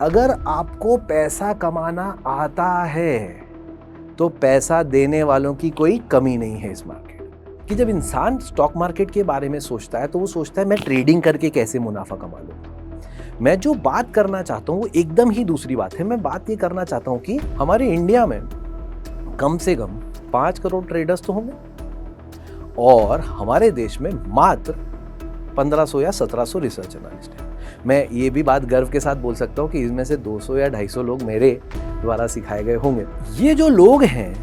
अगर आपको पैसा कमाना आता है तो पैसा देने वालों की कोई कमी नहीं है इस मार्केट कि जब इंसान स्टॉक मार्केट के बारे में सोचता है तो वो सोचता है मैं ट्रेडिंग करके कैसे मुनाफा कमा लूँ। मैं जो बात करना चाहता हूँ वो एकदम ही दूसरी बात है। मैं बात ये करना चाहता हूँ कि हमारे इंडिया में कम से कम 5 करोड़ ट्रेडर्स तो होंगे और हमारे देश में मात्र 1500 या 1700 रिसर्च एनालिस्ट हैं। मैं ये भी बात गर्व के साथ बोल सकता हूँ कि इसमें से 200 या 250 लोग मेरे द्वारा सिखाए गए होंगे। ये जो लोग हैं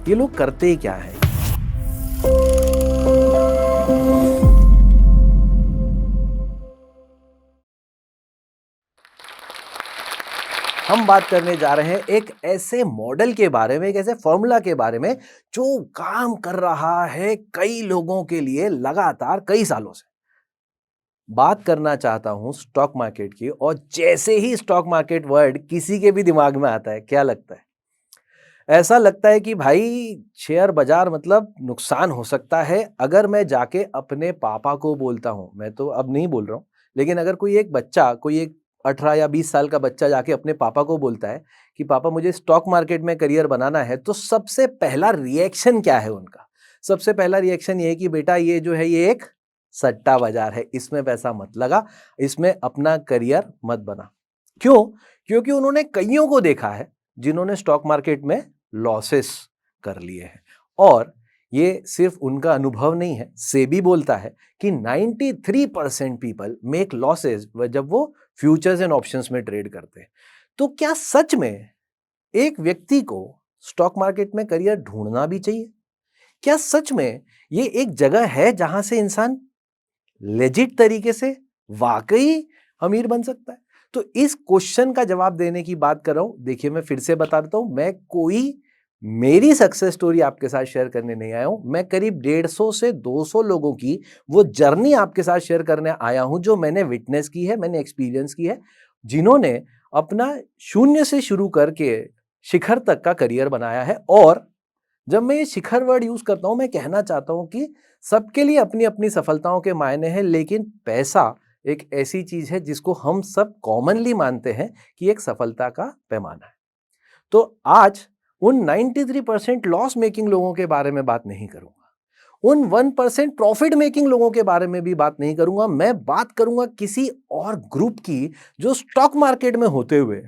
ये लोग करते क्या हैं? हम बात करने जा रहे हैं एक ऐसे मॉडल के बारे में, एक ऐसे फॉर्मूला के बारे में जो काम कर रहा है कई लोगों के लिए लगातार कई सालों से। बात करना चाहता हूं स्टॉक मार्केट की, और जैसे ही स्टॉक मार्केट वर्ड किसी के भी दिमाग में आता है क्या लगता है? ऐसा लगता है कि भाई शेयर बाजार मतलब नुकसान हो सकता है। अगर मैं जाके अपने पापा को बोलता हूं, मैं तो अब नहीं बोल रहा हूं, लेकिन अगर कोई एक बच्चा, कोई एक 18 या 20 साल का बच्चा जाके अपने पापा को बोलता है कि पापा मुझे स्टॉक मार्केट में करियर बनाना है, तो सबसे पहला रिएक्शन क्या है उनका? सबसे पहला रिएक्शन ये है कि बेटा ये जो है ये एक सट्टा बाजार है, इसमें पैसा मत लगा, इसमें अपना करियर मत बना। क्यों? क्योंकि उन्होंने कईयों को देखा है जिन्होंने स्टॉक मार्केट में लॉसेस कर लिए हैं। और ये सिर्फ उनका अनुभव नहीं है, सेबी बोलता है कि 93% पीपल मेक लॉसेस जब वो फ्यूचर्स एंड ऑप्शंस में ट्रेड करते हैं। तो क्या सच में एक व्यक्ति को स्टॉक मार्केट में करियर ढूंढना भी चाहिए? क्या सच में ये एक जगह है जहां से इंसान लेजिट तरीके से वाकई अमीर बन सकता है? तो इस क्वेश्चन का जवाब देने की बात कर रहा हूं। देखिए, मैं फिर से बता देता हूं, मैं कोई मेरी सक्सेस स्टोरी आपके साथ शेयर करने नहीं आया हूं। मैं करीब 150 से 200 लोगों की वो जर्नी आपके साथ शेयर करने आया हूं जो मैंने विटनेस की है, मैंने एक्सपीरियंस की है, जिन्होंने अपना शून्य से शुरू करके शिखर तक का करियर बनाया है। और जब मैं ये शिखर वर्ड यूज करता हूं, मैं कहना चाहता हूं कि सबके लिए अपनी अपनी सफलताओं के मायने हैं, लेकिन पैसा एक ऐसी चीज है जिसको हम सब कॉमनली मानते हैं कि एक सफलता का पैमाना है। तो आज उन 93% लॉस मेकिंग लोगों के बारे में बात नहीं करूंगा, उन 1% प्रॉफिट मेकिंग लोगों के बारे में भी बात नहीं करूंगा। मैं बात करूंगा किसी और ग्रुप की जो स्टॉक मार्केट में होते हुए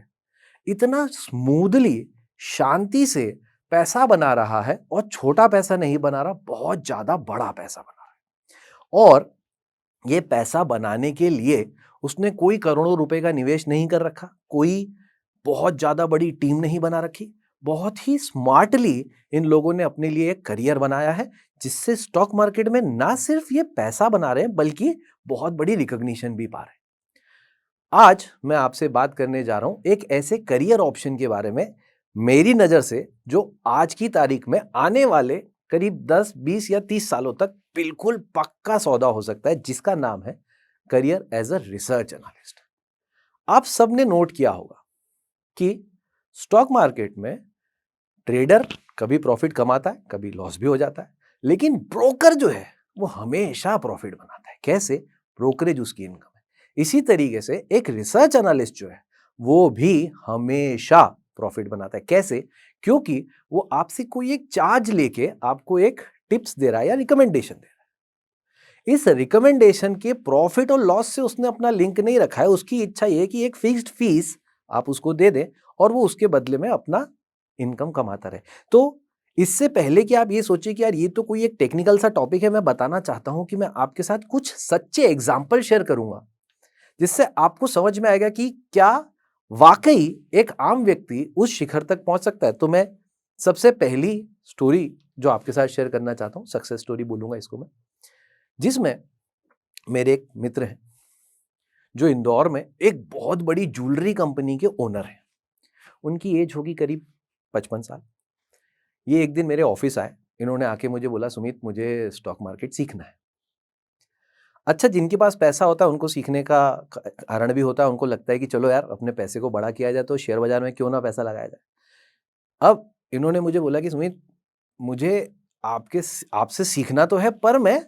इतना स्मूथली, शांति से पैसा बना रहा है, और छोटा पैसा नहीं बना रहा, बहुत ज्यादा बड़ा पैसा बना रहा है। और ये पैसा बनाने के लिए उसने कोई करोड़ों रुपए का निवेश नहीं कर रखा, कोई बहुत ज्यादा बड़ी टीम नहीं बना रखी। बहुत ही स्मार्टली इन लोगों ने अपने लिए एक करियर बनाया है, जिससे स्टॉक मार्केट में ना सिर्फ ये पैसा बना रहे हैं बल्कि बहुत बड़ी रिकॉग्निशन भी पा रहे हैं। आज मैं आपसे बात करने जा रहा हूं एक ऐसे करियर ऑप्शन के बारे में, मेरी नजर से जो आज की तारीख में आने वाले करीब 10, 20 या 30 सालों तक बिल्कुल पक्का सौदा हो सकता है, जिसका नाम है career as a research analyst. आप सबने नोट किया होगा कि स्टॉक मार्केट में ट्रेडर कभी प्रॉफिट कमाता है, कभी लॉस भी हो जाता है, लेकिन ब्रोकर जो है वो हमेशा प्रॉफिट बनाता है। कैसे? ब्रोकरेज उसकी इनकम है। इसी तरीके से एक रिसर्च एनालिस्ट जो है वो भी हमेशा प्रॉफिट बनाता है। कैसे? क्योंकि वो आपसे कोई एक चार्ज लेके आपको एक टिप्स दे रहा है या रिकमेंडेशन दे रहा है। इस रिकमेंडेशन के प्रॉफिट और लॉस से उसने अपना लिंक नहीं रखा है। उसकी इच्छा ये है कि एक फिक्स्ड फीस आप उसको दे दें और वो उसके बदले में अपना इनकम कमाता रहे। तो इससे पहले कि आप ये सोचिए कि यार ये तो कोई एक टेक्निकल सा टॉपिक है, मैं बताना चाहता हूं कि मैं आपके साथ कुछ सच्चे एग्जाम्पल शेयर करूंगा, जिससे आपको समझ में आएगा कि क्या वाकई एक आम व्यक्ति उस शिखर तक पहुंच सकता है। तो मैं सबसे पहली स्टोरी जो आपके साथ शेयर करना चाहता हूं, सक्सेस स्टोरी बोलूंगा इसको मैं, जिसमें मेरे एक मित्र हैं जो इंदौर में एक बहुत बड़ी ज्वेलरी कंपनी के ओनर हैं। उनकी एज होगी करीब 55 साल। ये एक दिन मेरे ऑफिस आए, इन्होंने आके मुझे बोला सुमित मुझे स्टॉक मार्केट सीखना है। अच्छा, जिनके पास पैसा होता है उनको सीखने का कारण भी होता है, उनको लगता है कि चलो यार अपने पैसे को बड़ा किया जाए तो शेयर बाजार में क्यों ना पैसा लगाया जाए। अब इन्होंने मुझे बोला कि सुमित मुझे आपसे सीखना तो है, पर मैं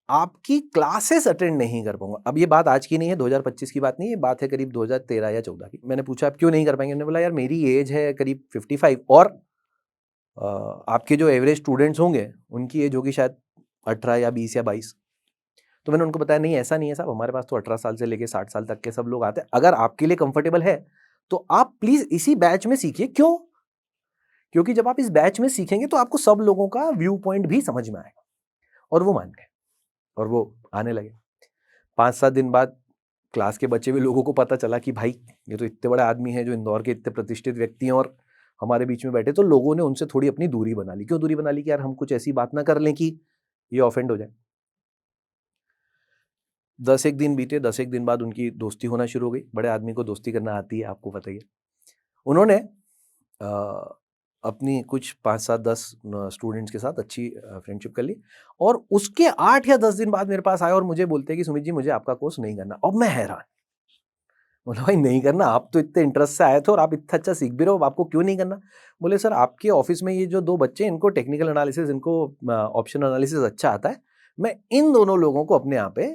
आपकी क्लासेस अटेंड नहीं कर पाऊँगा। अब ये बात आज की नहीं है, 2025 की बात नहीं है, ये बात है करीब 2013 या 14 की। मैंने पूछा आप क्यों नहीं कर पाएँगे? उन्होंने बोला यार मेरी एज है करीब 55 और आपके जो एवरेज स्टूडेंट्स होंगे, उनकी एज होगी शायद 18 या 20 या 22। तो मैंने उनको बताया नहीं ऐसा नहीं है साहब, हमारे पास तो 18 साल से लेके 60 साल तक के सब लोग आते हैं। अगर आपके लिए कंफर्टेबल है, तो आप प्लीज़ इसी बैच में सीखिए। क्यों? क्योंकि जब आप इस बैच में सीखेंगे तो आपको सब लोगों का व्यू पॉइंट भी समझ में आएगा। और वो मान गए और वो आने लगे। 5-7 दिन बाद क्लास के बचे हुए लोगों को पता चला कि भाई ये तो इतने बड़े आदमी हैं जो इंदौर के इतने प्रतिष्ठित व्यक्ति हैं और हमारे बीच में बैठे, तो लोगों ने उनसे थोड़ी अपनी दूरी बना ली। क्यों दूरी बना ली? कि यार हम कुछ ऐसी बात ना कर लें कि ये ऑफेंड हो जाए। 10 एक दिन बीते, 10 एक दिन बाद उनकी दोस्ती होना शुरू हो गई। बड़े आदमी को दोस्ती करना आती है, आपको पता ही है। उन्होंने अ, अपनी कुछ 5-7-10 स्टूडेंट्स के साथ अच्छी फ्रेंडशिप कर ली और उसके 8 या 10 दिन बाद मेरे पास आए और मुझे बोलते हैं कि सुमित जी मुझे आपका कोर्स नहीं करना। अब मैं हैरान, बोला भाई नहीं करना? आप तो इतने इंटरेस्ट से आए थे और आप इतना अच्छा सीख भी रहे हो, अब आपको क्यों नहीं करना? बोले सर आपके ऑफिस में ये जो 2 बच्चे हैं इनको टेक्निकल एनालिसिस, इनको ऑप्शन एनालिसिस अच्छा आता है। मैं इन दोनों लोगों को अपने यहाँ पे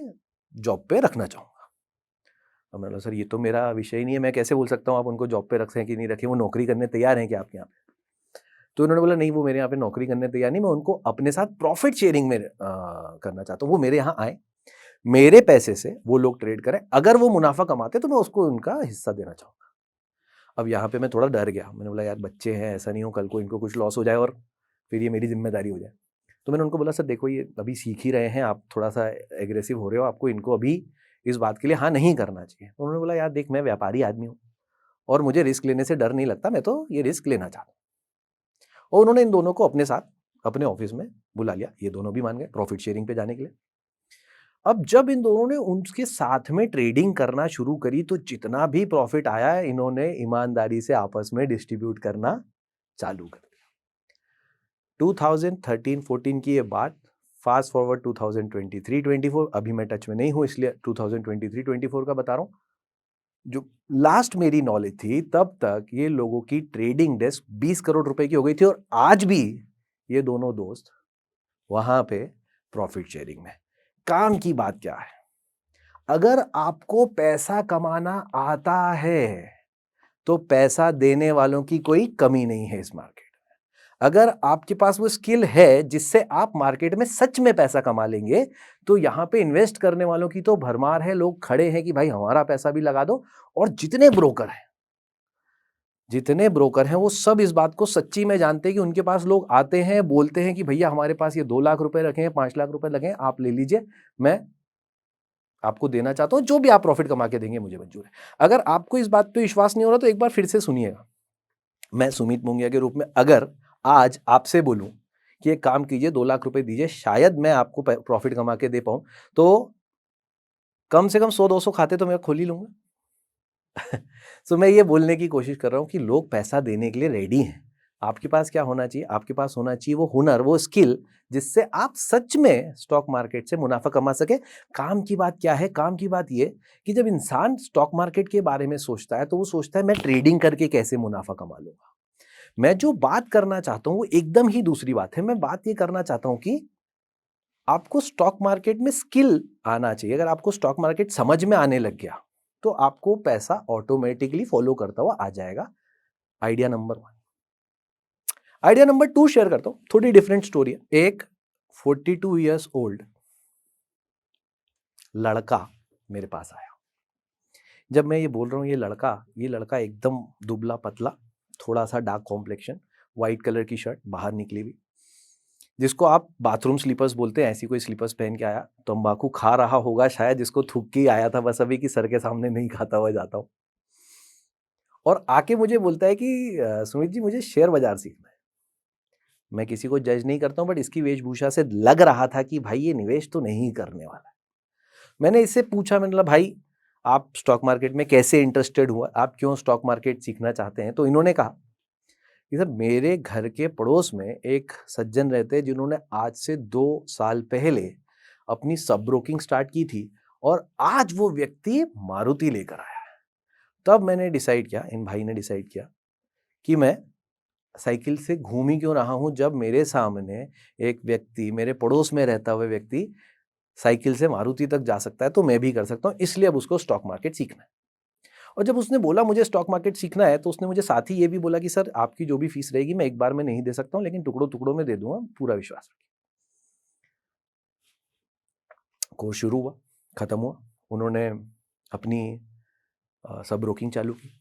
जॉब पे रखना चाहूँगा। अब मैंने बोला सर ये तो मेरा विषय ही नहीं है, मैं कैसे बोल सकता हूँ आप उनको जॉब पे रखें कि नहीं रखें, वो नौकरी करने तैयार हैं क्या आपके यहाँ पे? तो उन्होंने बोला नहीं वो मेरे यहाँ पे नौकरी करने तैयार नहीं, मैं उनको अपने साथ प्रॉफिट शेयरिंग में करना चाहता हूँ। वो मेरे यहाँ आए, मेरे पैसे से वो लोग ट्रेड करें, अगर वो मुनाफा कमाते तो मैं उसको उनका हिस्सा देना चाहूँगा। अब यहाँ पे मैं थोड़ा डर गया, मैंने बोला यार बच्चे हैं, ऐसा नहीं हो कल को इनको कुछ लॉस हो जाए और फिर ये मेरी जिम्मेदारी हो जाए। तो मैंने उनको बोला सर देखो ये अभी सीख ही रहे हैं, आप थोड़ा सा एग्रेसिव हो रहे हो, आपको इनको अभी इस बात के लिए हाँ नहीं करना चाहिए। तो उन्होंने बोला यार देख मैं व्यापारी आदमी हूँ और मुझे रिस्क लेने से डर नहीं लगता, मैं तो ये रिस्क लेना चाहता हूँ। और उन्होंने इन दोनों को अपने साथ अपने ऑफिस में बुला लिया, ये दोनों भी मान गए प्रॉफिट शेयरिंग पे जाने के लिए। अब जब इन दोनों ने उनके साथ में ट्रेडिंग करना शुरू करी तो जितना भी प्रॉफिट आया इन्होंने ईमानदारी से आपस में डिस्ट्रीब्यूट करना चालू कर दिया। 2013-14 की ये बात, फास्ट फॉरवर्ड 2023-24, अभी मैं टच में नहीं हूं इसलिए 2023-24 का बता रहा हूं। जो लास्ट मेरी नॉलेज थी तब तक ये लोगों की ट्रेडिंग डेस्क 20 करोड़ रुपए की हो गई थी और आज भी ये दोनों दोस्त वहां पे प्रॉफिट शेयरिंग में। काम की बात क्या है? अगर आपको पैसा कमाना आता है तो पैसा देने वालों की कोई कमी नहीं है इस मार्केट में। अगर आपके पास वो स्किल है जिससे आप मार्केट में सच में पैसा कमा लेंगे तो यहां पे इन्वेस्ट करने वालों की तो भरमार है, लोग खड़े हैं कि भाई हमारा पैसा भी लगा दो। और जितने ब्रोकर हैं वो सब इस बात को सच्ची में जानते हैं कि उनके पास लोग आते हैं, बोलते हैं कि भैया हमारे पास ये 2 लाख रुपए रखे हैं, 5 लाख रुपए लगे हैं, आप ले लीजिए, मैं आपको देना चाहता हूं, जो भी आप प्रॉफिट कमा के देंगे मुझे मंजूर है। अगर आपको इस बात पे विश्वास नहीं हो रहा तो एक बार फिर से सुनिएगा। मैं सुमित मोंगिया के रूप में अगर आज आपसे बोलूं कि एक काम कीजिए 2 लाख रुपए दीजिए, शायद मैं आपको प्रॉफिट कमा के दे पाऊं, तो कम से कम 100-200 खाते तो मैं खोल ही लूंगा। सो मैं ये बोलने की कोशिश कर रहा हूं कि लोग पैसा देने के लिए रेडी हैं। आपके पास क्या होना चाहिए? आपके पास होना चाहिए वो हुनर, वो स्किल जिससे आप सच में स्टॉक मार्केट से मुनाफा कमा सके। काम की बात क्या है? काम की बात ये कि जब इंसान स्टॉक मार्केट के बारे में सोचता है तो वो सोचता है मैं ट्रेडिंग करके कैसे मुनाफा कमा लूंगा। मैं जो बात करना चाहता हूं वो एकदम ही दूसरी बात है। मैं बात ये करना चाहता हूं कि आपको स्टॉक मार्केट में स्किल आना चाहिए। अगर आपको स्टॉक मार्केट समझ में आने लग गया तो आपको पैसा ऑटोमेटिकली फॉलो करता हुआ आ जाएगा। Idea number 1। Idea number 2 share करता हूं, थोड़ी डिफरेंट स्टोरी है। एक 42 ईयर्स ओल्ड लड़का मेरे पास आया। जब मैं ये बोल रहा हूं ये लड़का एकदम दुबला पतला, थोड़ा सा डार्क कॉम्प्लेक्शन, व्हाइट कलर की शर्ट, बाहर निकली हुई, जिसको आप बाथरूम स्लीपर्स बोलते हैं, ऐसी कोई स्लीपर्स पहन के आया। तंबाकू खा रहा होगा शायद, जिसको थूक के ही आया था बस अभी कि सर के सामने नहीं खाता हुआ जाता हूं। और आके मुझे बोलता है कि सुमित जी मुझे शेयर बाजार सीखना है। मैं किसी को जज नहीं करता हूं बट इसकी वेशभूषा से लग रहा था कि भाई ये निवेश तो नहीं करने वाला है। मैंने इससे पूछा, मैंने बोला भाई आप स्टॉक मार्केट में कैसे इंटरेस्टेड हुआ, आप क्यों स्टॉक मार्केट सीखना चाहते हैं? तो इन्होंने कहा कि सर मेरे घर के पड़ोस में एक सज्जन रहते हैं जिन्होंने आज से 2 साल पहले अपनी सब ब्रोकिंग स्टार्ट की थी और आज वो व्यक्ति मारुति लेकर आया है। तब मैंने डिसाइड किया, इन भाई ने डिसाइड किया कि मैं साइकिल से घूम ही क्यों रहा हूं जब मेरे सामने एक व्यक्ति, मेरे पड़ोस में रहता हुआ व्यक्ति साइकिल से मारुति तक जा सकता है तो मैं भी कर सकता हूँ, इसलिए अब उसको स्टॉक मार्केट सीखना है। और जब उसने बोला मुझे स्टॉक मार्केट सीखना है, तो उसने मुझे साथ ही ये भी बोला कि सर आपकी जो भी फीस रहेगी मैं एक बार में नहीं दे सकता हूँ, लेकिन टुकड़ों-टुकड़ों में दे दूँगा, पूरा विश्वास रखिए। कोर्स शुरू हुआ, खत्म हुआ, उन्होंने अपनी सब ब्रोकिंग चालू की।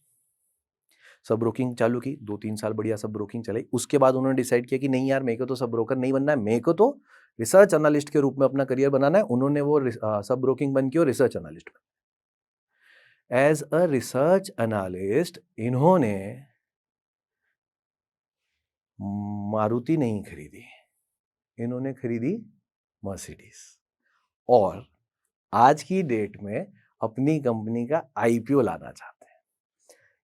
सब ब्रोकिंग चालू की, 2-3 साल बढ़िया सब ब्रोकिंग चलाई। उसके बाद उन्होंने डिसाइड किया कि नहीं यार, मेरे को तो सब ब्रोकर नहीं बनना है, मेरे को तो रिसर्च एनालिस्ट के रूप में अपना करियर बनाना है। उन्होंने वो सब ब्रोकिंग बंद की और रिसर्च एनालिस्ट बना। एज अ रिसर्च एनालिस्ट इन्होंने मारुति नहीं खरीदी, इन्होंने खरीदी मर्सिडीज, और आज की डेट में अपनी कंपनी का आईपीओ लाना चाहते हैं।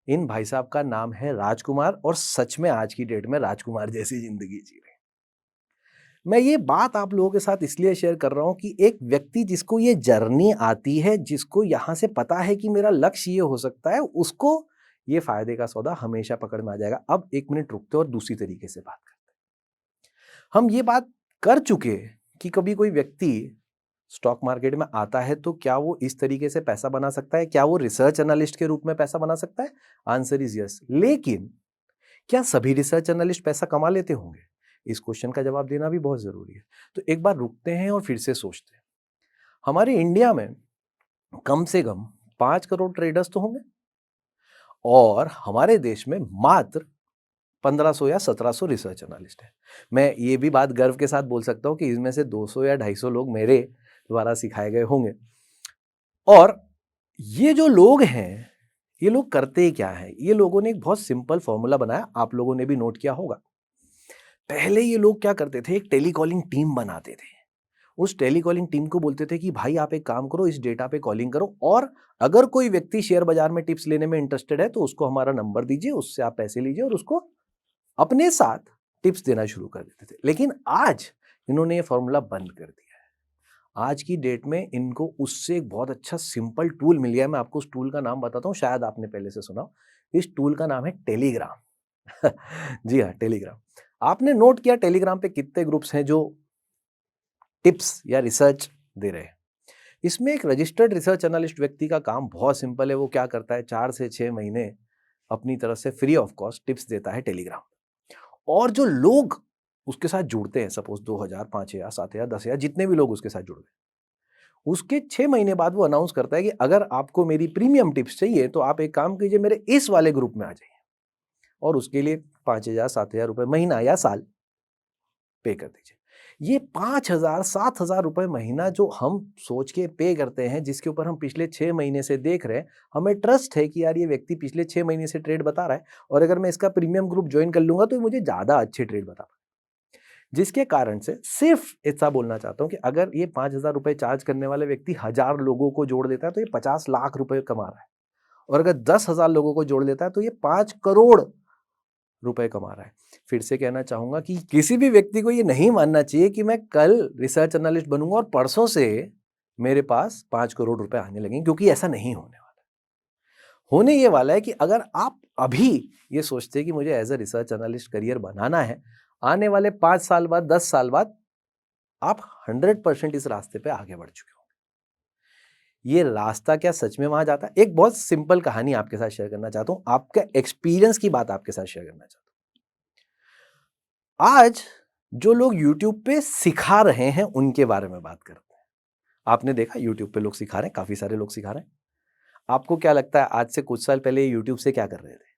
इन भाई साहब का नाम है राजकुमार, और सच में आज की डेट में राजकुमार जैसी जिंदगी जी रहे हैं। मैं ये बात आप लोगों के साथ इसलिए शेयर कर रहा हूं कि एक व्यक्ति जिसको ये जर्नी आती है, जिसको यहां से पता है कि मेरा लक्ष्य ये हो सकता है, उसको ये फायदे का सौदा हमेशा पकड़ में आ जाएगा। अब एक मिनट रुकते और दूसरी तरीके से बात करते हैं। हम ये बात कर चुके कि कभी कोई व्यक्ति स्टॉक मार्केट में आता है तो क्या वो इस तरीके से पैसा बना सकता है, क्या वो रिसर्च एनालिस्ट के रूप में पैसा बना सकता है? Answer is yes. लेकिन क्या सभी रिसर्च एनालिस्ट पैसा कमा लेते होंगे? इस क्वेश्चन का जवाब देना भी बहुत जरूरी है। तो एक बार रुकते हैं और फिर से सोचते हैं। हमारे इंडिया में कम से कम 5 करोड़ ट्रेडर्स तो होंगे, और हमारे देश में मात्र 1500 या 1700 रिसर्च एनालिस्ट है। मैं ये भी बात गर्व के साथ बोल सकता हूं कि इसमें से 200 या 250 लोग मेरे द्वारा सिखाए गए होंगे। और ये जो लोग हैं, ये लोग करते क्या है? ये लोगों ने एक बहुत सिंपल फॉर्मूला बनाया, आप लोगों ने भी नोट किया होगा। पहले ये लोग क्या करते थे, एक टेलीकॉलिंग टीम बनाते थे। उस टेलीकॉलिंग टीम को बोलते थे कि भाई आप एक काम करो, इस डेटा पे कॉलिंग करो, और अगर कोई व्यक्ति शेयर बाजार में टिप्स लेने में इंटरेस्टेड है तो उसको हमारा नंबर दीजिए, उससे आप पैसे लीजिए और उसको अपने साथ टिप्स देना शुरू कर देते थे। लेकिन आज इन्होंने ये फॉर्मूला बंद कर दिया है। आज की डेट में इनको उससे एक बहुत अच्छा सिंपल टूल मिल गया है। मैं आपको उस टूल का नाम बताता हूँ, शायद आपने पहले से सुना हो। इस टूल का नाम है टेलीग्राम। जी हाँ, टेलीग्राम। आपने नोट किया टेलीग्राम पे कितने ग्रुप्स हैं जो टिप्स या रिसर्च दे रहे हैं? इसमें एक रजिस्टर्ड रिसर्च एनालिस्ट व्यक्ति का काम बहुत सिंपल है। वो क्या करता है, 4 से 6 महीने अपनी तरफ से फ्री ऑफ कॉस्ट टिप्स देता है टेलीग्राम। और जो लोग उसके साथ जुड़ते हैं, सपोज 2000, 5000, 7000, 10000, जितने भी लोग उसके साथ जुड़ गए, उसके 6 महीने बाद वो अनाउंस करता है कि अगर आपको मेरी प्रीमियम टिप्स चाहिए तो आप एक काम कीजिए, मेरे इस वाले ग्रुप में आ जाइए, और उसके लिए 5000, 7000 रुपए महीना या साल पे कर दीजिए। ये 5000, 7000 रुपए महीना जो हम सोच के पे करते हैं, जिसके ऊपर हम पिछले 6 महीने से देख रहे हैं, हमें ट्रस्ट है कि यार ये व्यक्ति पिछले 6 महीने से ट्रेड बता रहा है, और अगर मैं इसका प्रीमियम ग्रुप ज्वाइन कर लूंगा तो मुझे ज्यादा अच्छे ट्रेड बता पाएगा। जिसके कारण से सिर्फ ऐसा बोलना चाहता हूं कि अगर ये 5000 रुपए चार्ज करने वाले व्यक्ति 1000 लोगों को जोड़ देता है तो ये 50 लाख रुपए कमा रहा है, और अगर 10,000 लोगों को जोड़ देता है तो ये 5 करोड़ रुपए कमा रहा है। फिर से कहना चाहूंगा कि किसी भी व्यक्ति को ये नहीं मानना चाहिए कि मैं कल रिसर्च एनालिस्ट बनूंगा और परसों से मेरे पास 5 करोड़ रुपए आने लगेंगे, क्योंकि ऐसा नहीं होने वाला। होने ये वाला है कि अगर आप अभी ये सोचते हैं कि मुझे as a research analyst career बनाना है, आने वाले 5 साल बाद, 10 साल बाद आप 100% इस रास्ते पे आगे बढ़ चुके होंगे। ये रास्ता क्या सच में वहां जाता है? एक बहुत सिंपल कहानी आपके साथ शेयर करना चाहता हूं, आपका एक्सपीरियंस की बात आपके साथ शेयर करना चाहता हूं। आज जो लोग YouTube पे सिखा रहे हैं उनके बारे में बात करते हैं। आपने देखा YouTube पे लोग सिखा रहे हैं, काफी सारे लोग सिखा रहे हैं। आपको क्या लगता है आज से कुछ साल पहले YouTube से क्या कर रहे थे?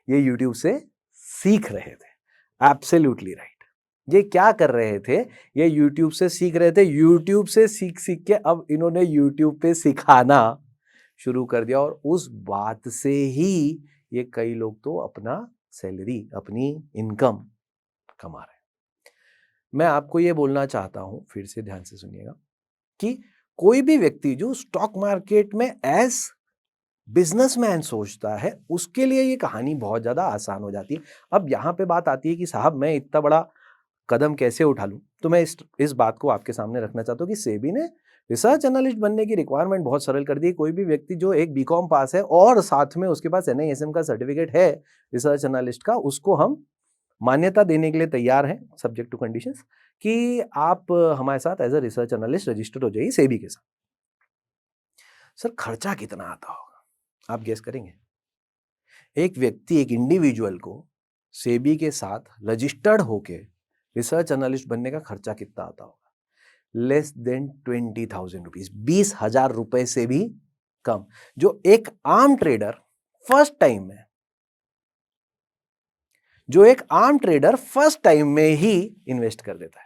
ये YouTube से सीख रहे थे। Absolutely right. ये क्या कर रहे थे? ये YouTube से सीख रहे थे। YouTube से सीख सीख के अब इन्होंने YouTube पे सिखाना शुरू कर दिया, और उस बात से ही ये कई लोग तो अपना सैलरी, अपनी इनकम कमा रहे हैं। मैं आपको ये बोलना चाहता हूं, फिर से ध्यान से सुनिएगा, कि कोई भी व्यक्ति जो स्टॉक मार्केट में एज बिजनेसमैन सोचता है, उसके लिए ये कहानी बहुत ज्यादा आसान हो जाती है। अब यहां पे बात आती है कि साहब मैं इतना बड़ा कदम कैसे उठा लूं? तो मैं इस बात को आपके सामने रखना चाहता हूं कि सेबी ने रिसर्च एनालिस्ट बनने की रिक्वायरमेंट बहुत सरल कर दी। कोई भी व्यक्ति जो एक बीकॉम पास है और साथ में उसके पास एनआईएसएम का सर्टिफिकेट है रिसर्च एनालिस्ट का, उसको हम मान्यता देने के लिए तैयार हैं, सब्जेक्ट टू कंडीशंस, कि आप हमारे साथ as a research analyst registered हो जाइए सेबी के साथ। सर खर्चा कितना आता होगा आप गेस करेंगे? एक व्यक्ति, एक इंडिविजुअल को सेबी के साथ रजिस्टर्ड होके रिसर्च एनालिस्ट बनने का खर्चा कितना आता होगा? लेस देन 20,000 रुपीज, 20,000 रुपए से भी कम, जो एक आम ट्रेडर फर्स्ट टाइम में ही इन्वेस्ट कर देता है।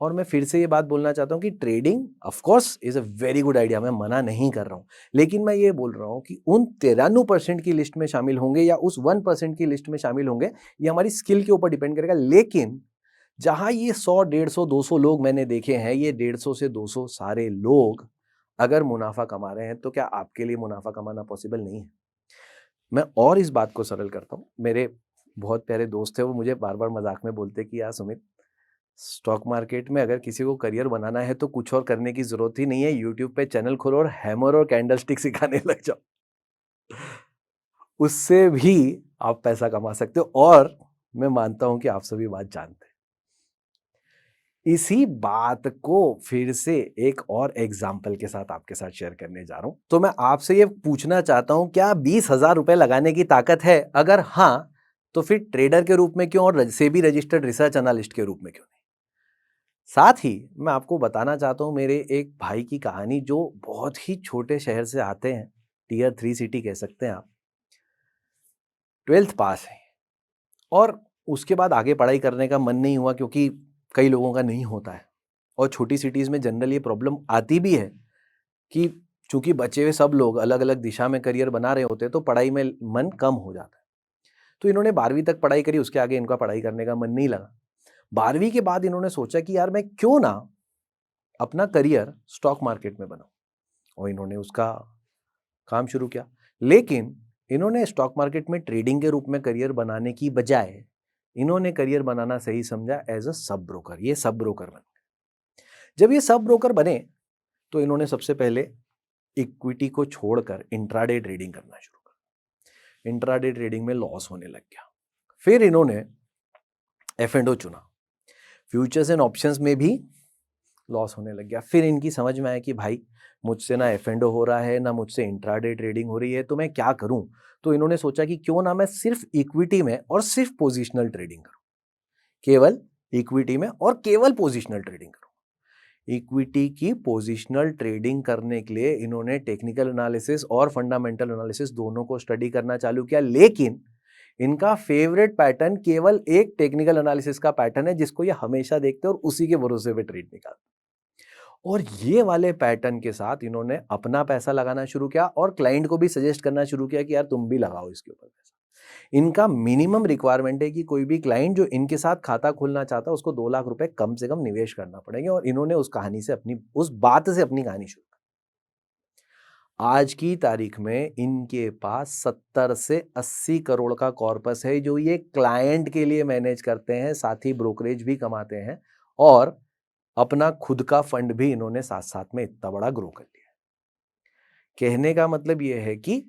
और मैं फिर से ये बात बोलना चाहता हूं कि trading of course is a very good idea, मैं मना नहीं कर रहा हूं, लेकिन मैं ये बोल रहा हूं कि उन 93% की लिस्ट में शामिल होंगे या उस 1% की लिस्ट में शामिल होंगे, ये हमारी स्किल के ऊपर डिपेंड करेगा। लेकिन जहां ये 100, 150, 200 लोग मैंने देखे हैं, ये 150 से 200 सारे लोग अगर मुनाफा कमा रहे हैं, तो क्या आपके लिए मुनाफा कमाना पॉसिबल नहीं है? मैं और इस बात को सरल करता हूं। मेरे बहुत प्यारे दोस्त है, वो मुझे बार बार मजाक में बोलते कि यार सुमित, स्टॉक मार्केट में अगर किसी को करियर बनाना है तो कुछ और करने की जरूरत ही नहीं है, यूट्यूब पे चैनल खोलो और हैमर और कैंडलस्टिक सिखाने लग जाओ, उससे भी आप पैसा कमा सकते हो। और मैं मानता हूं कि आप सभी बात जानते हैं। इसी बात को फिर से एक और एग्जाम्पल के साथ आपके साथ शेयर करने जा रहा हूं। तो मैं आपसे ये पूछना चाहता हूं, क्या 20,000 रुपए लगाने की ताकत है? अगर हां, तो फिर ट्रेडर के रूप में क्यों और सेबी रजिस्टर्ड रिसर्च एनालिस्ट के रूप में क्यों नहीं? साथ ही मैं आपको बताना चाहता हूं मेरे एक भाई की कहानी, जो बहुत ही छोटे शहर से आते हैं, टियर 3 सिटी कह सकते हैं आप। 12th पास है और उसके बाद आगे पढ़ाई करने का मन नहीं हुआ, क्योंकि कई लोगों का नहीं होता है और छोटी सिटीज में जनरल ये प्रॉब्लम आती भी है कि चूंकि बचे हुए सब लोग अलग अलग दिशा में करियर बना रहे होते हैं, तो पढ़ाई में मन कम हो जाता है। तो इन्होंने 12वीं तक पढ़ाई करी, उसके आगे इनका पढ़ाई करने का मन नहीं लगा। 12वीं के बाद इन्होंने सोचा कि यार मैं क्यों ना अपना करियर स्टॉक मार्केट में बनाऊं, और इन्होंने उसका काम शुरू किया। लेकिन इन्होंने स्टॉक मार्केट में ट्रेडिंग के रूप में करियर बनाने की बजाय इन्होंने करियर बनाना सही समझा एज अ सब ब्रोकर। ये सब ब्रोकर बने। जब ये सब ब्रोकर बने तो इन्होंने सबसे पहले इक्विटी को छोड़कर इंट्राडे ट्रेडिंग करना शुरू कर। इंट्राडे ट्रेडिंग में लॉस होने लग गया। फिर इन्होंने F&O चुना। फ्यूचर्स एंड ऑप्शंस में भी लॉस होने लग गया। फिर इनकी समझ में आया कि भाई मुझसे ना F&O हो रहा है, ना मुझसे इंट्राडे ट्रेडिंग हो रही है, तो मैं क्या करूं? तो इन्होंने सोचा कि क्यों ना मैं सिर्फ इक्विटी में और सिर्फ पोजिशनल ट्रेडिंग करूं। केवल इक्विटी में और केवल पोजिशनल ट्रेडिंग करूं। इक्विटी की पोजिशनल ट्रेडिंग करने के लिए इन्होंने टेक्निकल एनालिसिस और फंडामेंटल एनालिसिस दोनों को स्टडी करना चालू किया। लेकिन इनका फेवरेट पैटर्न केवल एक टेक्निकल एनालिसिस का पैटर्न है, जिसको ये हमेशा देखते हैं और उसी के भरोसे पे ट्रेड निकालते। और ये वाले पैटर्न के साथ इन्होंने अपना पैसा लगाना शुरू किया और क्लाइंट को भी सजेस्ट करना शुरू किया कि यार तुम भी लगाओ इसके ऊपर पैसा। इनका मिनिमम रिक्वायरमेंट है कि कोई भी क्लाइंट जो इनके साथ खाता खोलना चाहता है, उसको 2 लाख रुपए कम से कम निवेश करना पड़ेगा। और इन्होंने उस बात से अपनी कहानी शुरू की। आज की तारीख में इनके पास 70 से 80 करोड़ का कॉर्पस है, जो ये क्लाइंट के लिए मैनेज करते हैं, साथ ही ब्रोकरेज भी कमाते हैं और अपना खुद का फंड भी इन्होंने साथ साथ में इतना बड़ा ग्रो कर लिया। कहने का मतलब यह है कि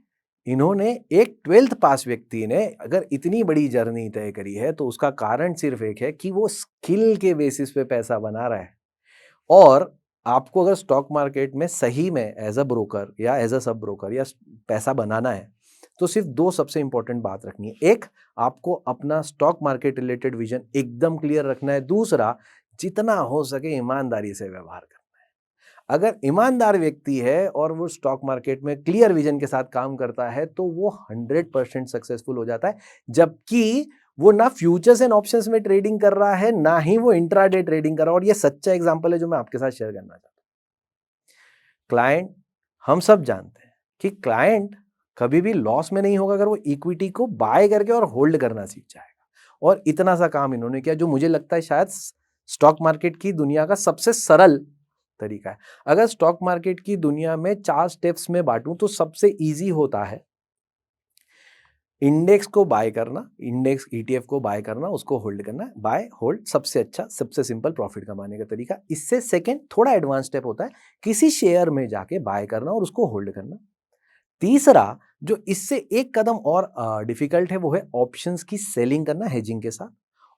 इन्होंने एक 12th पास व्यक्ति ने अगर इतनी बड़ी जर्नी तय करी है, तो उसका कारण सिर्फ एक है कि वो स्किल के बेसिस पे पैसा बना रहा है। और आपको अगर स्टॉक मार्केट में सही में एज अ ब्रोकर या एज अ सब ब्रोकर या पैसा बनाना है, तो सिर्फ 2 सबसे इंपॉर्टेंट बात रखनी है। एक, आपको अपना स्टॉक मार्केट रिलेटेड विजन एकदम क्लियर रखना है। दूसरा, जितना हो सके ईमानदारी से व्यवहार करना है। अगर ईमानदार व्यक्ति है और वो स्टॉक मार्केट में क्लियर विजन के साथ काम करता है, तो वो 100% सक्सेसफुल हो जाता है। जबकि वो ना फ्यूचर्स एंड ऑप्शंस में ट्रेडिंग कर रहा है, ना ही वो इंट्राडे ट्रेडिंग कर रहा है। और ये सच्चा एग्जांपल है जो मैं आपके साथ शेयर करना चाहता हूं। क्लाइंट, हम सब जानते हैं कि क्लाइंट कभी भी लॉस में नहीं होगा अगर वो इक्विटी को बाय करके और होल्ड करना सीख जाएगा। और इतना सा काम इन्होंने किया, जो मुझे लगता है शायद स्टॉक मार्केट की दुनिया का सबसे सरल तरीका है। अगर स्टॉक मार्केट की दुनिया में 4 स्टेप्स में बांटूं, तो सबसे इजी होता है इंडेक्स को बाय करना, इंडेक्स ETF को बाय करना, उसको होल्ड करना। बाय होल्ड सबसे अच्छा, सबसे सिंपल प्रॉफिट कमाने का तरीका। इससे सेकंड थोड़ा एडवांस स्टेप होता है किसी शेयर में जाके बाय करना और उसको होल्ड करना। तीसरा, जो इससे एक कदम और डिफिकल्ट है, वो है ऑप्शंस की सेलिंग करना हेजिंग के साथ।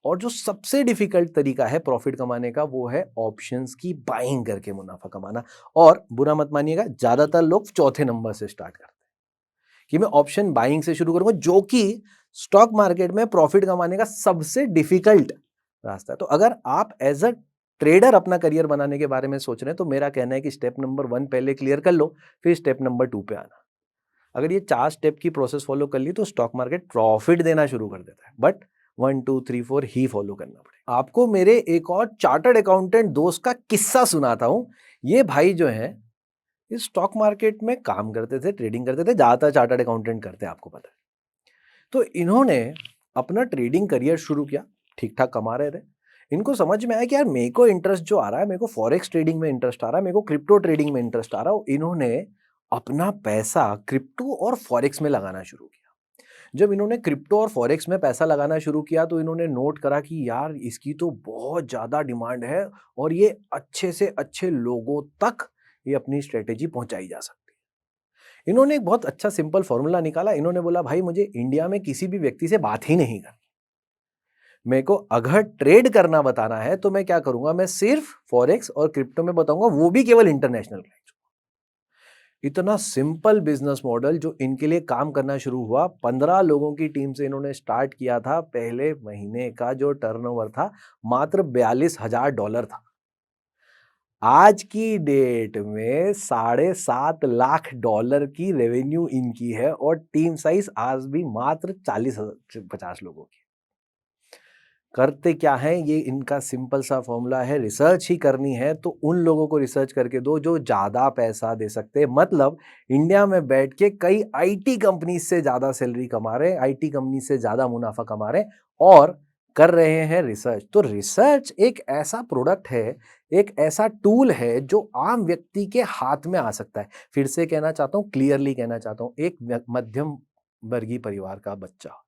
और जो सबसे डिफिकल्ट तरीका है प्रॉफिट कमाने का वो है ऑप्शंस की बाइंग करके मुनाफा कमाना। और बुरा मत मानिएगा, ज्यादातर लोग चौथे नंबर से स्टार्ट करते हैं कि मैं ऑप्शन बाइंग से शुरू करूंगा, जो कि स्टॉक मार्केट में प्रॉफिट कमाने का सबसे डिफिकल्ट रास्ता है। तो अगर आप एज अ ट्रेडर अपना करियर बनाने के बारे में सोच रहे हैं तो मेरा कहना है कि स्टेप नंबर 1 पहले क्लियर कर लो, फिर स्टेप नंबर 2 पे आना। अगर ये 4 स्टेप की प्रोसेस फॉलो कर ली तो स्टॉक मार्केट प्रॉफिट देना शुरू कर देता है, बट 1 2 3 4 ही फॉलो करना पड़ेगा। आपको मेरे एक और चार्टर्ड अकाउंटेंट दोस्त का किस्सा सुनाता हूं। ये भाई जो है इस स्टॉक मार्केट में काम करते थे, ट्रेडिंग करते थे, ज्यादातर चार्टर्ड अकाउंटेंट करते हैं, आपको पता है। तो इन्होंने अपना ट्रेडिंग करियर शुरू किया, ठीक ठाक कमा रहे थे। इनको समझ में आया कि यार मेरे को इंटरेस्ट जो आ रहा है, मेरे को फॉरेक्स ट्रेडिंग में इंटरेस्ट आ रहा है, मेरे को क्रिप्टो ट्रेडिंग में इंटरेस्ट आ रहा है। इन्होंने अपना पैसा क्रिप्टो और फॉरेक्स में लगाना शुरू किया। जब इन्होंने क्रिप्टो और फॉरेक्स में पैसा लगाना शुरू किया तो इन्होंने नोट करा कि यार इसकी तो बहुत ज्यादा डिमांड है और ये अच्छे से अच्छे लोगों तक ये अपनी स्ट्रेटेजी पहुंचाई जा सकती है। इन्होंने एक बहुत अच्छा सिंपल फॉर्मूला निकाला। इन्होंने बोला भाई मुझे इंडिया में किसी भी व्यक्ति से बात ही नहीं करनी, मेरे को अगर ट्रेड करना बताना है तो मैं क्या करूंगा, मैं सिर्फ फॉरेक्स और क्रिप्टो में बताऊंगा, वो भी केवल इंटरनेशनल क्लाइंट्स। इतना सिंपल बिजनेस मॉडल जो इनके लिए काम करना शुरू हुआ, 15 लोगों की टीम से इन्होंने स्टार्ट किया था। पहले महीने का जो टर्नओवर था मात्र $42,000 था। आज की डेट में $7.5 लाख की रेवेन्यू इनकी है और टीम साइज आज भी मात्र 40-50 लोगों की। करते क्या है, ये इनका सिंपल सा फॉर्मूला है, रिसर्च ही करनी है तो उन लोगों को रिसर्च करके दो जो ज्यादा पैसा दे सकते हैं। मतलब इंडिया में बैठ के कई आईटी कंपनी से ज्यादा सैलरी कमा रहे हैं, आईटी कंपनी से ज्यादा मुनाफा कमा रहे हैं और कर रहे हैं रिसर्च। तो रिसर्च एक ऐसा प्रोडक्ट है, एक ऐसा टूल है जो आम व्यक्ति के हाथ में आ सकता है। फिर से कहना चाहता हूं, क्लियरली कहना चाहता हूं, एक मध्यम वर्गीय परिवार का बच्चा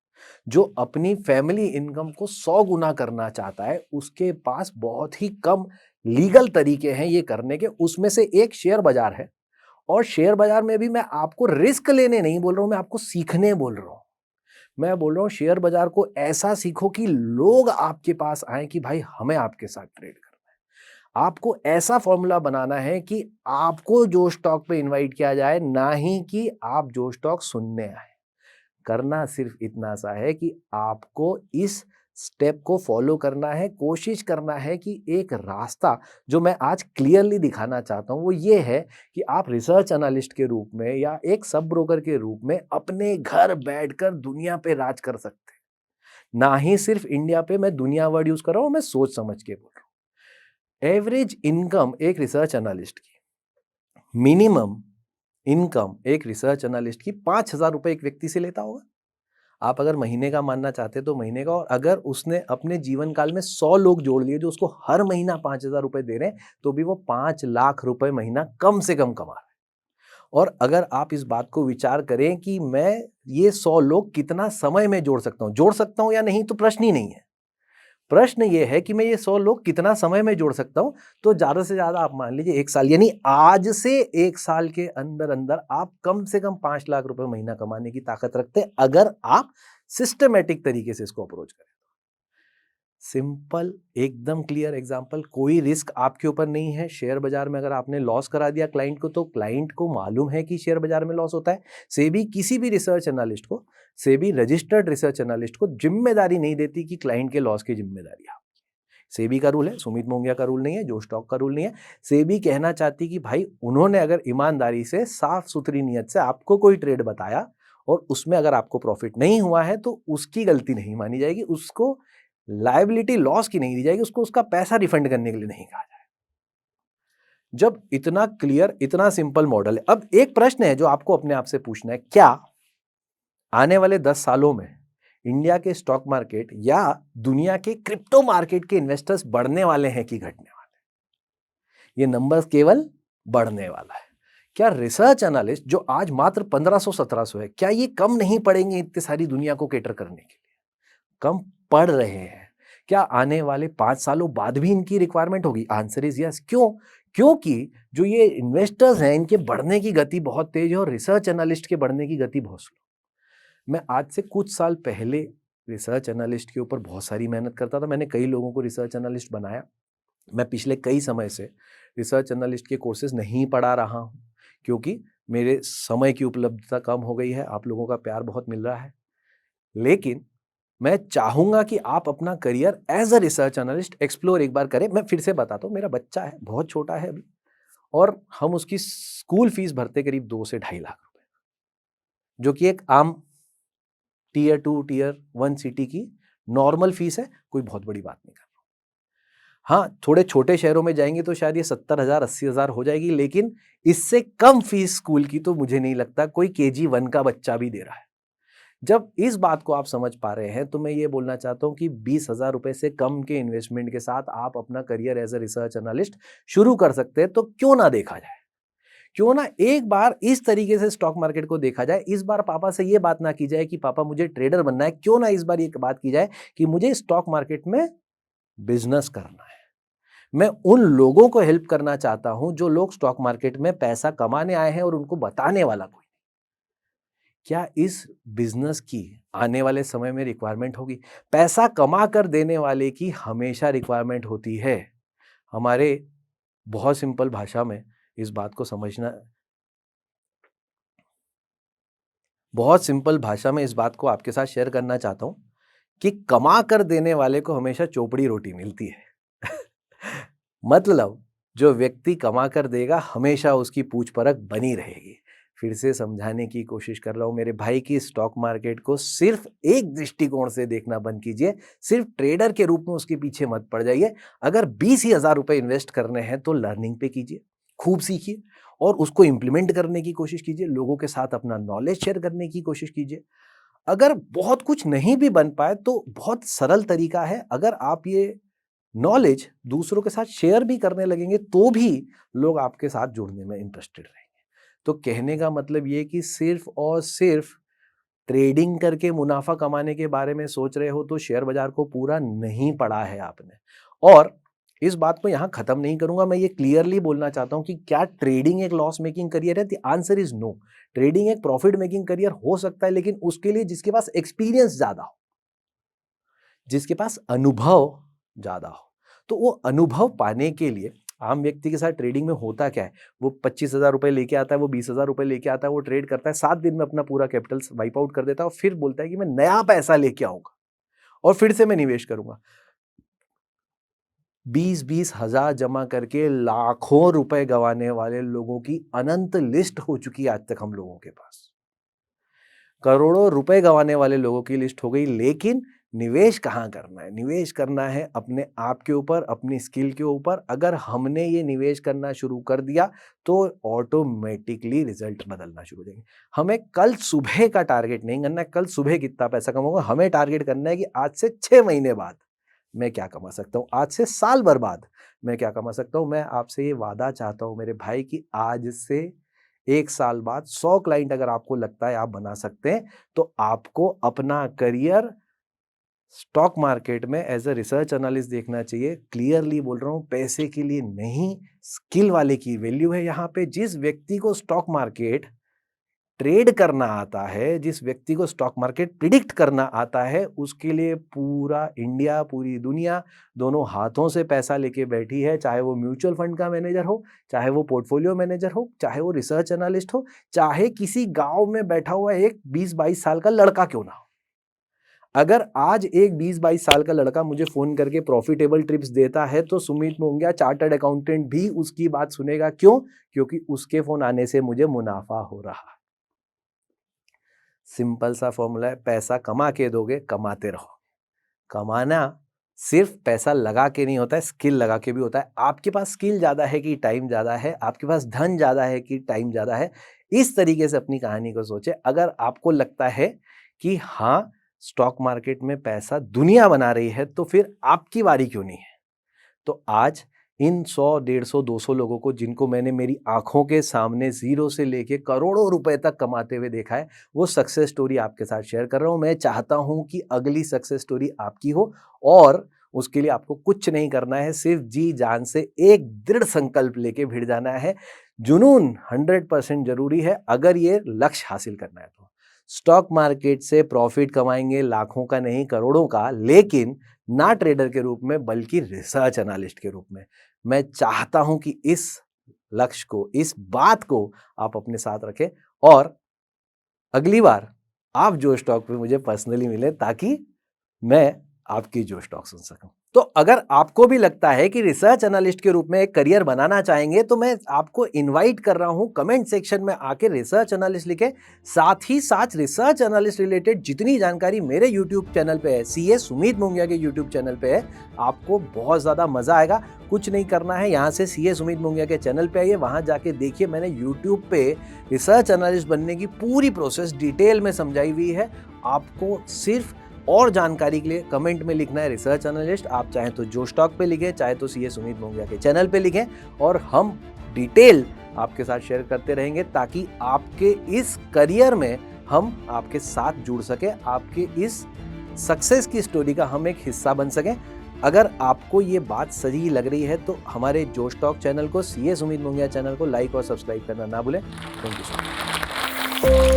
जो अपनी फैमिली इनकम को 100 गुना करना चाहता है, उसके पास बहुत ही कम लीगल तरीके हैं ये करने के। उसमें से एक शेयर बाजार है और शेयर बाजार में भी मैं आपको रिस्क लेने नहीं बोल रहा हूं, मैं आपको सीखने बोल रहा हूं। मैं बोल रहा हूं शेयर बाजार को ऐसा सीखो कि लोग आपके पास आए कि भाई हमें आपके साथ ट्रेड करना है। आपको ऐसा फॉर्मूला बनाना है कि आपको जो स्टॉक पे इनवाइट किया जाए, ना ही कि आप जो स्टॉक सुनने आए। करना सिर्फ इतना सा है कि आपको इस स्टेप को फॉलो करना है। कोशिश करना है कि एक रास्ता जो मैं आज क्लियरली दिखाना चाहता हूं वो ये है कि आप रिसर्च एनालिस्ट के रूप में या एक सब ब्रोकर के रूप में अपने घर बैठकर दुनिया पे राज कर सकते हैं। ना ही सिर्फ इंडिया पे, मैं दुनिया वर्ड यूज कर रहा हूं, मैं सोच समझ के बोल रहा हूं। एवरेज इनकम एक रिसर्च एनालिस्ट की, मिनिमम इनकम एक रिसर्च एनालिस्ट की ₹5,000 एक व्यक्ति से लेता होगा। आप अगर महीने का मानना चाहते हैं तो महीने का, और अगर उसने अपने जीवन काल में 100 लोग जोड़ लिए जो उसको हर महीना ₹5,000 दे रहे हैं तो भी वो ₹5 लाख महीना कम से कम कमा रहा है। और अगर आप इस बात को विचार करें कि मैं ये 100 लोग कितना समय में जोड़ सकता हूं या नहीं, तो प्रश्न ही नहीं है। प्रश्न ये है कि मैं ये 100 लोग कितना समय में जोड़ सकता हूं। तो ज्यादा से ज्यादा आप मान लीजिए 1 साल, यानी आज से 1 साल के अंदर अंदर आप कम से कम ₹5 लाख महीना कमाने की ताकत रखते हैं, अगर आप सिस्टमेटिक तरीके से इसको अप्रोच करें। सिंपल, एकदम क्लियर एग्जांपल, कोई रिस्क आपके ऊपर नहीं है। शेयर बाजार में अगर आपने लॉस करा दिया क्लाइंट को, तो क्लाइंट को मालूम है कि शेयर बाजार में लॉस होता है। सेबी किसी भी रिसर्च एनालिस्ट को, सेबी रजिस्टर्ड रिसर्च एनालिस्ट को जिम्मेदारी नहीं देती कि क्लाइंट के लॉस की जिम्मेदारी आपकी। सेबी का रूल है, सुमित मोंगिया का रूल नहीं है, जो स्टॉक का रूल नहीं है। सेबी कहना चाहती कि भाई उन्होंने अगर ईमानदारी से, साफ सुथरी नीयत से आपको कोई ट्रेड बताया और उसमें अगर आपको प्रॉफिट नहीं हुआ है तो उसकी गलती नहीं मानी जाएगी, उसको लायबिलिटी लॉस की नहीं दी जाएगी, उसको उसका पैसा रिफंड करने के लिए नहीं कहा जाएगा। जब इतना क्लियर, इतना सिंपल मॉडल है, अब एक प्रश्न है जो आपको अपने आप से पूछना है, क्या आने वाले 10 सालों में इंडिया के स्टॉक मार्केट या दुनिया के क्रिप्टो मार्केट के इन्वेस्टर्स बढ़ने वाले हैं कि घटने वाले हैं? ये नंबर्स केवल बढ़ने वाला है। क्या रिसर्च एनालिस्ट जो आज मात्र 1500-1700 है, क्या ये कम नहीं पड़ेंगे इतनी सारी दुनिया को केटर करने के लिए? कम पड़ रहे हैं। क्या आने वाले 5 सालों बाद भी इनकी रिक्वायरमेंट होगी? Answer is yes. क्यों? क्योंकि जो ये इन्वेस्टर्स हैं इनके बढ़ने की गति बहुत तेज है और रिसर्च एनालिस्ट के बढ़ने की गति बहुत स्लो। मैं आज से कुछ साल पहले रिसर्च एनालिस्ट के ऊपर बहुत सारी मेहनत करता था। मैंने कई लोगों को रिसर्च एनालिस्ट बनाया। मैं पिछले कई समय से रिसर्च एनालिस्ट के कोर्सेज नहीं पढ़ा रहा हूँ, क्योंकि मेरे समय की उपलब्धता कम हो गई है। आप लोगों का प्यार बहुत मिल रहा है। लेकिन मैं चाहूँगा कि आप अपना career as a research analyst explore एक बार करें। मैं फिर से बताता हूँ, मेरा बच्चा है, बहुत छोटा है अभी, और हम उसकी स्कूल फीस भरते करीब 2 से ढाई लाख रुपए, जो कि एक आम टियर 2, टियर 1 सिटी की नॉर्मल फीस है। कोई बहुत बड़ी बात नहीं कर रहा हूँ। हाँ, थोड़े छोटे शहरों में जाएँगे तो शायद ये 70,000 80,000 हो जाएगी, लेकिन इससे कम फीस स्कूल की तो मुझे नहीं लगता कोई केजी 1 का बच्चा भी दे रहा है। जब इस बात को आप समझ पा रहे हैं, तो मैं ये बोलना चाहता हूँ कि 20,000 रुपए से कम के इन्वेस्टमेंट के साथ आप अपना career as a research analyst शुरू कर सकते हैं। तो क्यों ना देखा जाए? क्यों ना एक बार इस तरीके से स्टॉक मार्केट को देखा जाए? इस बार पापा से ये बात ना की जाए कि पापा मुझे ट्रेडर बनना है। क्यों ना इस बार ये बात की जाए कि मुझे स्टॉक मार्केट में बिज़नेस करना है। मैं उन लोगों को हेल्प करना चाहता हूँ जो लोग स्टॉक मार्केट में पैसा कमाने आए हैं और उनको बताने वाला कोई। क्या इस बिजनेस की आने वाले समय में रिक्वायरमेंट होगी? पैसा कमा कर देने वाले की हमेशा रिक्वायरमेंट होती है। हमारे बहुत सिंपल भाषा में इस बात को समझना, बहुत सिंपल भाषा में इस बात को आपके साथ शेयर करना चाहता हूँ कि कमा कर देने वाले को हमेशा चोपड़ी रोटी मिलती है। मतलब जो व्यक्ति कमा कर देगा, हमेशा उसकी पूछ परख बनी रहेगी। फिर से समझाने की कोशिश कर रहा हूँ मेरे भाई की, स्टॉक मार्केट को सिर्फ एक दृष्टिकोण से देखना बंद कीजिए। सिर्फ ट्रेडर के रूप में उसके पीछे मत पड़ जाइए। अगर 20 ही हज़ार रुपए इन्वेस्ट करने हैं तो लर्निंग पे कीजिए, खूब सीखिए और उसको इम्प्लीमेंट करने की कोशिश कीजिए। लोगों के साथ अपना नॉलेज शेयर करने की कोशिश कीजिए। अगर बहुत कुछ नहीं भी बन पाए तो बहुत सरल तरीका है, अगर आप ये नॉलेज दूसरों के साथ शेयर भी करने लगेंगे तो भी लोग आपके साथ जुड़ने में इंटरेस्टेड रहेंगे। तो कहने का मतलब ये कि सिर्फ और सिर्फ ट्रेडिंग करके मुनाफा कमाने के बारे में सोच रहे हो तो शेयर बाजार को पूरा नहीं पढ़ा है आपने। और इस बात को यहां खत्म नहीं करूंगा, मैं ये क्लियरली बोलना चाहता हूं कि क्या ट्रेडिंग एक लॉस मेकिंग करियर है? The answer is no. Trading एक प्रॉफिट मेकिंग करियर हो सकता है, लेकिन उसके लिए जिसके पास एक्सपीरियंस ज्यादा हो, जिसके पास अनुभव ज्यादा हो। तो वो अनुभव पाने के लिए आम व्यक्ति के साथ ट्रेडिंग में होता क्या है, वो 25,000 रुपए लेके आता है, वो 20,000 रुपए लेके आता है, वो ट्रेड करता है, 7 दिन में अपना पूरा कैपिटल वाइप आउट कर देता है और फिर बोलता है कि मैं नया पैसा लेके आऊंगा और फिर से मैं निवेश करूंगा। 20-20 हजार जमा करके लाखों रुपए गंवाने वाले लोगों की अनंत लिस्ट हो चुकी है आज तक हम लोगों के पास। करोड़ों रुपए गंवाने वाले लोगों की लिस्ट हो गई, लेकिन निवेश कहाँ करना है? निवेश करना है अपने आप के ऊपर, अपनी स्किल के ऊपर। अगर हमने ये निवेश करना शुरू कर दिया तो ऑटोमेटिकली रिजल्ट बदलना शुरू हो जाएंगे। हमें कल सुबह का टारगेट नहीं करना है, कल सुबह कितना पैसा कमाऊंगा। हमें टारगेट करना है कि आज से 6 महीने बाद मैं क्या कमा सकता हूँ, आज से साल भर बाद मैं क्या कमा सकता हूँ। मैं आपसे ये वादा चाहता हूँ मेरे भाई कि आज से 1 साल बाद 100 क्लाइंट अगर आपको लगता है आप बना सकते हैं, तो आपको अपना करियर स्टॉक मार्केट में एज अ रिसर्च एनालिस्ट देखना चाहिए। क्लियरली बोल रहा हूँ, पैसे के लिए नहीं, स्किल वाले की वैल्यू है यहाँ पे। जिस व्यक्ति को स्टॉक मार्केट ट्रेड करना आता है, जिस व्यक्ति को स्टॉक मार्केट प्रिडिक्ट करना आता है, उसके लिए पूरा इंडिया, पूरी दुनिया दोनों हाथों से पैसा लेके बैठी है। चाहे वो म्यूचुअल फंड का मैनेजर हो, चाहे वो पोर्टफोलियो मैनेजर हो, चाहे वो रिसर्च एनालिस्ट हो, चाहे किसी गांव में बैठा हुआ एक 20-22 साल का लड़का क्यों ना हो। अगर आज एक 20-22 साल का लड़का मुझे फोन करके प्रॉफिटेबल टिप्स देता है तो सुमित मोंगिया चार्टर्ड अकाउंटेंट भी उसकी बात सुनेगा। क्यों? क्योंकि उसके फोन आने से मुझे मुनाफा हो रहा है। सिंपल सा फॉर्मूला है, पैसा कमा के दोगे, कमाते रहो। कमाना सिर्फ पैसा लगा के नहीं होता है, स्किल लगा के भी होता है। आपके पास स्किल ज्यादा है कि टाइम ज्यादा है? आपके पास धन ज्यादा है कि टाइम ज्यादा है? इस तरीके से अपनी कहानी को सोचे। अगर आपको लगता है कि हाँ, स्टॉक मार्केट में पैसा दुनिया बना रही है, तो फिर आपकी बारी क्यों नहीं है? तो आज इन 100, 150, 200 लोगों को जिनको मैंने मेरी आंखों के सामने जीरो से लेके करोड़ों रुपए तक कमाते हुए देखा है, वो सक्सेस स्टोरी आपके साथ शेयर कर रहा हूं। मैं चाहता हूं कि अगली सक्सेस स्टोरी आपकी हो, और उसके लिए आपको कुछ नहीं करना है, सिर्फ जी जान से एक दृढ़ संकल्प लेके भिड़ जाना है। जुनून 100% जरूरी है अगर ये लक्ष्य हासिल करना है तो। स्टॉक मार्केट से प्रॉफिट कमाएंगे लाखों का नहीं करोड़ों का, लेकिन ना ट्रेडर के रूप में बल्कि रिसर्च एनालिस्ट के रूप में। मैं चाहता हूं कि इस लक्ष्य को, इस बात को आप अपने साथ रखें और अगली बार आप जो स्टॉक पे मुझे पर्सनली मिले ताकि मैं आपकी जो स्टॉक सुन सकूं। तो अगर आपको भी लगता है कि रिसर्च एनालिस्ट के रूप में एक करियर बनाना चाहेंगे तो मैं आपको इनवाइट कर रहा हूं कमेंट सेक्शन में आके रिसर्च एनालिस्ट लिखें। साथ ही साथ रिसर्च एनालिस्ट रिलेटेड जितनी जानकारी मेरे यूट्यूब चैनल पे है, सीए सुमित मोंगिया के यूट्यूब चैनल पे है, आपको बहुत ज्यादा मजा आएगा। कुछ नहीं करना है, यहाँ से सीए सुमित मोंगिया के चैनल पे आइए, वहां जाके देखिए मैंने यूट्यूब पे रिसर्च एनालिस्ट बनने की पूरी प्रोसेस डिटेल में समझाई हुई है। आपको सिर्फ और जानकारी के लिए कमेंट में लिखना है रिसर्च एनालिस्ट। आप चाहें तो जो स्टॉक पे लिखें, चाहे तो सीए सुमित मोंगिया के चैनल पे लिखें और हम डिटेल आपके साथ शेयर करते रहेंगे ताकि आपके इस करियर में हम आपके साथ जुड़ सके, आपके इस सक्सेस की स्टोरी का हम एक हिस्सा बन सकें। अगर आपको ये बात सही लग रही है तो हमारे जो स्टॉक चैनल को, सीए सुमित मोंगिया चैनल को लाइक और सब्सक्राइब करना ना भूलें। Thank you so much.